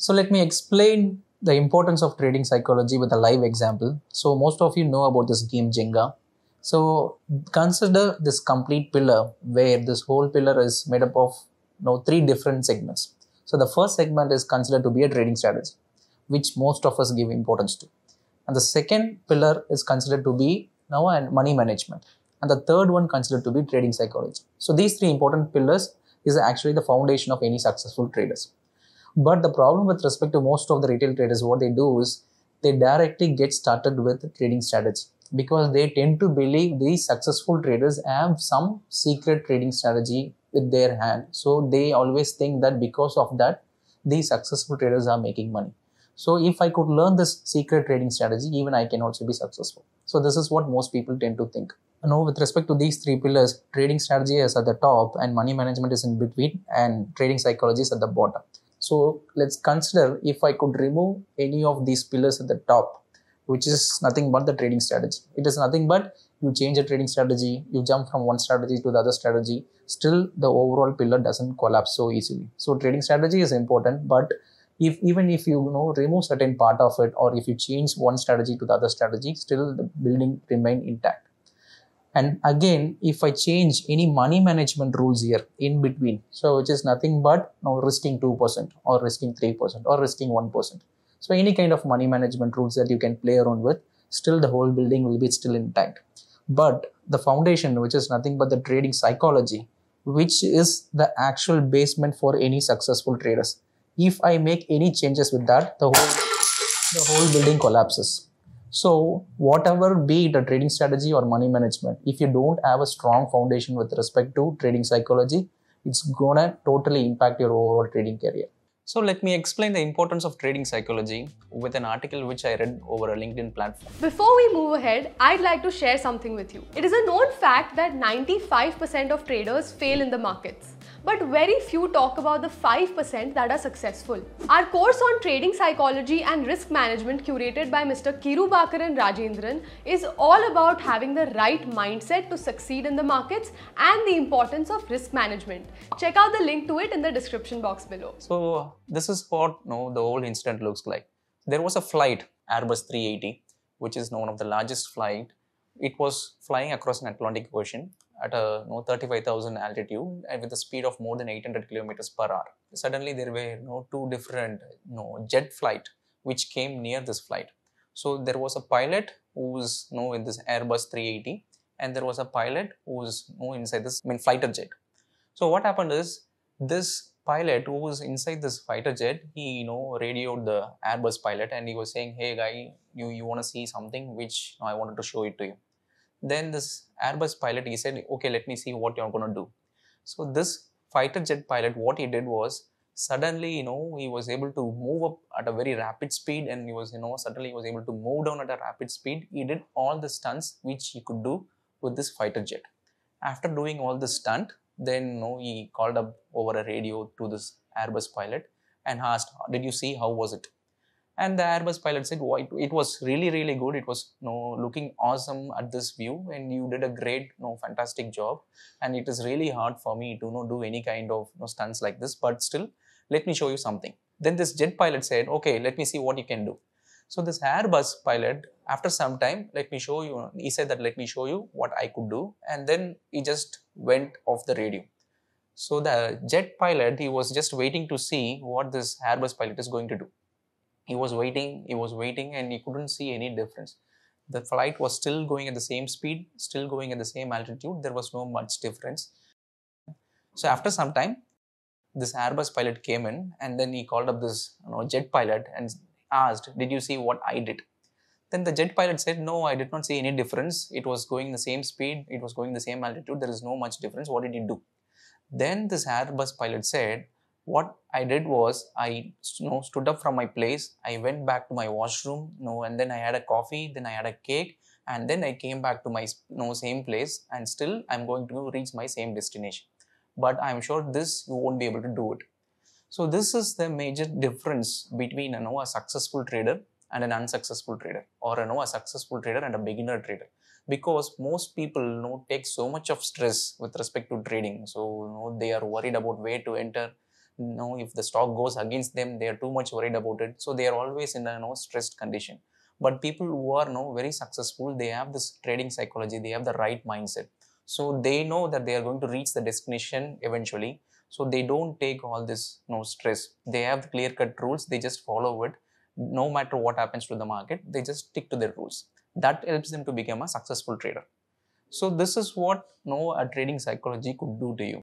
So let me explain the importance of trading psychology with a live example. So most of you know about this game Jenga. So consider this complete pillar where this whole pillar is made up of three different segments. So the first segment is considered to be a trading strategy, which most of us give importance to. And the second pillar is considered to be now money management. And the third one considered to be trading psychology. So these three important pillars is actually the foundation of any successful traders. But the problem with respect to most of the retail traders, what they do is they directly get started with trading strategy because they tend to believe these successful traders have some secret trading strategy with their hand. So they always think that because of that, these successful traders are making money. So if I could learn this secret trading strategy, even I can also be successful. So this is what most people tend to think. With respect to these three pillars, trading strategy is at the top and money management is in between and trading psychology is at the bottom. So let's consider if I could remove any of these pillars at the top, which is nothing but the trading strategy. It is nothing but you change a trading strategy, you jump from one strategy to the other strategy, still the overall pillar doesn't collapse so easily. So trading strategy is important, but even if you remove certain part of it, or if you change one strategy to the other strategy, still the building remain intact. And again, if I change any money management rules here in between, so which is nothing but risking 2% or risking 3% or risking 1%. So any kind of money management rules that you can play around with, still the whole building will be still intact. But the foundation, which is nothing but the trading psychology, which is the actual basement for any successful traders. If I make any changes with that, the whole building collapses. So whatever be it a trading strategy or money management, if you don't have a strong foundation with respect to trading psychology, it's gonna totally impact your overall trading career. So let me explain the importance of trading psychology with an article which I read over a LinkedIn platform. Before we move ahead, I'd like to share something with you. It is a known fact that 95% of traders fail in the markets. But very few talk about the 5% that are successful. Our course on trading psychology and risk management, curated by Mr. Kirubakaran Rajendran, is all about having the right mindset to succeed in the markets and the importance of risk management. Check out the link to it in the description box below. So this is what the whole incident looks like. There was a flight, Airbus 380, which is one of the largest flight. It was flying across an Atlantic Ocean at a 35,000 altitude and with a speed of more than 800 kilometers per hour. Suddenly there were two different jet flight which came near this flight. So there was a pilot who was in this Airbus 380 and there was a pilot who was inside this fighter jet. So what happened is this pilot who was inside this fighter jet, he radioed the Airbus pilot and he was saying, "Hey guy, you want to see something which I wanted to show it to you." Then this Airbus pilot, he said, "Okay, let me see what you're going to do." So this fighter jet pilot, what he did was suddenly, he was able to move up at a very rapid speed and he was, suddenly he was able to move down at a rapid speed. He did all the stunts which he could do with this fighter jet. After doing all this stunt, then he called up over a radio to this Airbus pilot and asked, "Did you see how was it?" And the Airbus pilot said, "Oh, it was really, really good. It was looking awesome at this view and you did a great, fantastic job. And it is really hard for me to do any kind of stunts like this, but still, let me show you something." Then this jet pilot said, "Okay, let me see what you can do." So this Airbus pilot, after some time, "Let me show you," he said that, "Let me show you what I could do." And then he just went off the radio. So the jet pilot, he was just waiting to see what this Airbus pilot is going to do. He was waiting and he couldn't see any difference. The flight was still going at the same speed, still going at the same altitude. There was no much difference. So after some time, this Airbus pilot came in and then he called up this jet pilot and asked, "Did you see what I did?" Then the jet pilot said, "No, I did not see any difference. It was going the same speed. It was going the same altitude. There is no much difference. What did you do?" Then this Airbus pilot said, "What I did was I stood up from my place. I went back to my washroom, and then I had a coffee, then I had a cake, and then I came back to my same place, and still I'm going to reach my same destination. But I'm sure this you won't be able to do it." So this is the major difference between a successful trader and an unsuccessful trader, or a successful trader and a beginner trader. Because most people take so much of stress with respect to trading. So they are worried about where to enter. if the stock goes against them, they are too much worried about it. So they are always in a stressed condition. But people who are very successful, they have this trading psychology, they have the right mindset. So they know that they are going to reach the destination eventually. So they don't take all this stress. They have clear-cut rules. They just follow it. No matter what happens to the market, they just stick to their rules. That helps them to become a successful trader. So this is what a trading psychology could do to you.